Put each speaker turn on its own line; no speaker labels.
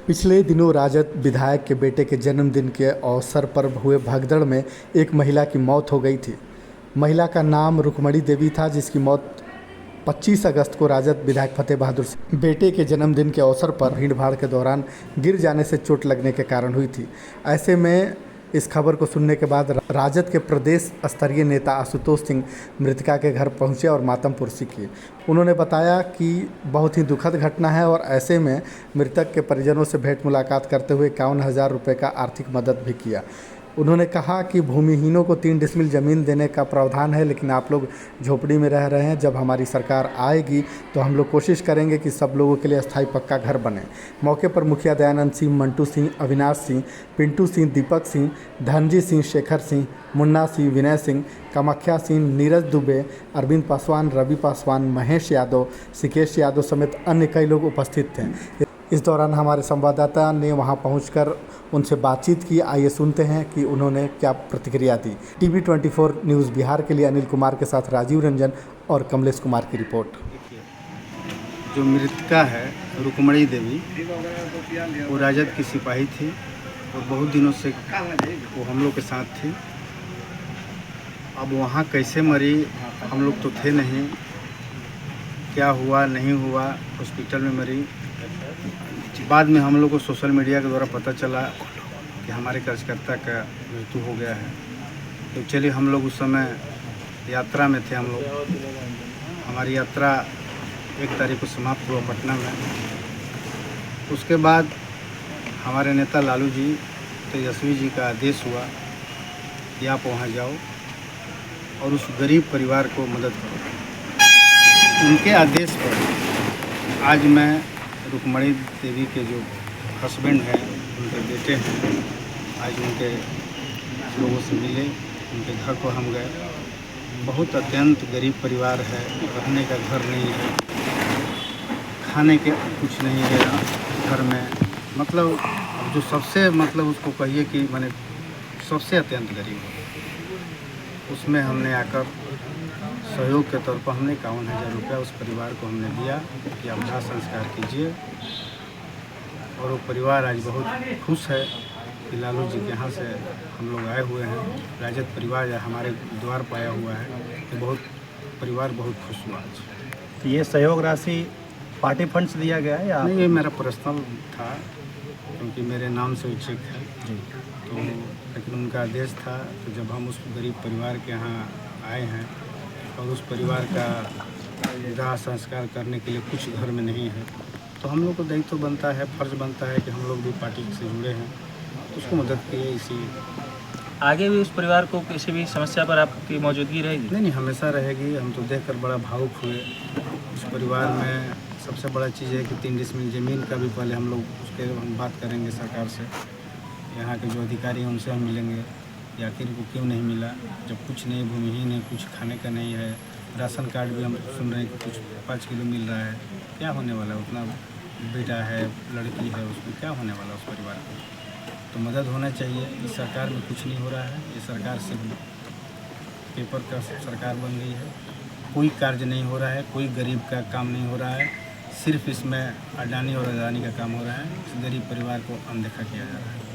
पिछले दिनों राजद विधायक के बेटे के जन्मदिन के अवसर पर हुए भगदड़ में एक महिला की मौत हो गई थी। महिला का नाम रुक्मणी देवी था, जिसकी मौत 25 अगस्त को राजद विधायक फतेह बहादुर सिंह बेटे के जन्मदिन के अवसर पर भीड़भाड़ के दौरान गिर जाने से चोट लगने के कारण हुई थी। ऐसे में इस खबर को सुनने के बाद राजद के प्रदेश स्तरीय नेता आशुतोष सिंह मृतका के घर पहुंचे और मातम पुरसी की। उन्होंने बताया कि बहुत ही दुखद घटना है और ऐसे में मृतक के परिजनों से भेंट मुलाकात करते हुए 51,000 रुपये का आर्थिक मदद भी किया। उन्होंने कहा कि भूमिहीनों को 3 डिसमिल ज़मीन देने का प्रावधान है, लेकिन आप लोग झोपड़ी में रह रहे हैं। जब हमारी सरकार आएगी तो हम लोग कोशिश करेंगे कि सब लोगों के लिए अस्थायी पक्का घर बने। मौके पर मुखिया दयानंद सिंह, मंटू सिंह, अविनाश सिंह, पिंटू सिंह, दीपक सिंह, धनजी सिंह, शेखर सिंह, मुन्ना सिंह, विनय सिंह, कामाख्या सिंह, नीरज दुबे, अरविंद पासवान, रवि पासवान, महेश यादव, सिकेश यादव समेत अन्य कई लोग उपस्थित थे। इस दौरान हमारे संवाददाता ने वहां पहुंचकर उनसे बातचीत की। आइए सुनते हैं कि उन्होंने क्या प्रतिक्रिया दी। टीवी 24 न्यूज़ बिहार के लिए अनिल कुमार के साथ राजीव रंजन और कमलेश कुमार की रिपोर्ट।
जो मृतका है रुक्मणी देवी, वो राजद की सिपाही थी और बहुत दिनों से वो हम लोग के साथ थी। अब वहाँ कैसे मरी हम लोग तो थे नहीं, क्या हुआ नहीं हुआ, हॉस्पिटल में मरी। बाद में हम लोग को सोशल मीडिया के द्वारा पता चला कि हमारे कार्यकर्ता का मृत्यु हो गया है। तो चलिए, हम लोग उस समय यात्रा में थे। हम लोग हमारी यात्रा 1 तारीख को समाप्त हुआ पटना में। उसके बाद हमारे नेता लालू जी, तेजस्वी जी का आदेश हुआ कि आप वहाँ जाओ और उस गरीब परिवार को मदद करो। उनके आदेश पर आज मैं रुक्मणी देवी के जो हस्बैंड हैं, उनके बेटे हैं, आज उनके लोगों से मिले, उनके घर को हम गए। बहुत अत्यंत गरीब परिवार है, रहने का घर नहीं है, खाने के कुछ नहीं है घर में। मतलब जो सबसे उसको कहिए कि मैंने सबसे अत्यंत गरीब है, उसमें हमने आकर सहयोग के तौर पर हमने 51,000 रुपया उस परिवार को हमने दिया कि आप दाह संस्कार कीजिए। और वो परिवार आज बहुत खुश है कि लालू जी के यहाँ से हम लोग आए हुए हैं। राजद परिवार हमारे द्वार पर आया हुआ है, तो परिवार बहुत खुश हुआ आज।
तो ये सहयोग राशि पार्टी फंड से दिया गया है या
नहीं? ये मेरा पर्सनल था, क्योंकि मेरे नाम से वो चेक है तो, लेकिन उनका आदेश था। तो जब हम उस गरीब परिवार के यहाँ आए हैं और उस परिवार का दाह संस्कार करने के लिए कुछ घर में नहीं है, तो हम लोग को दायित्व तो बनता है, फर्ज बनता है कि हम लोग भी पार्टी से जुड़े हैं, उसको मदद किए। इसी
आगे भी उस परिवार को किसी भी समस्या पर आपकी मौजूदगी रहेगी?
नहीं, हमेशा रहेगी। हम तो देखकर बड़ा भावुक हुए। उस परिवार में सबसे बड़ा चीज़ है कि 3 डिसमिल ज़मीन का भी पहले हम लोग हम बात करेंगे सरकार से। यहाँ के जो अधिकारी हैं उनसे हम मिलेंगे कि आखिर को क्यों नहीं मिला, जब कुछ नहीं, भूमिहीन है, कुछ खाने का नहीं है। राशन कार्ड भी हम सुन रहे हैं कि कुछ 5 किलो मिल रहा है। क्या होने वाला है? उतना बेटा है, लड़की है, उसमें क्या होने वाला उस परिवार को? तो मदद होना चाहिए। इस सरकार में कुछ नहीं हो रहा है। ये सरकार सिर्फ पेपर का सरकार बन गई है। कोई कार्य नहीं हो रहा है, कोई गरीब का काम नहीं हो रहा है। सिर्फ इसमें अडानी और अदानी का काम हो रहा है। इस गरीब परिवार को अनदेखा किया जा रहा है।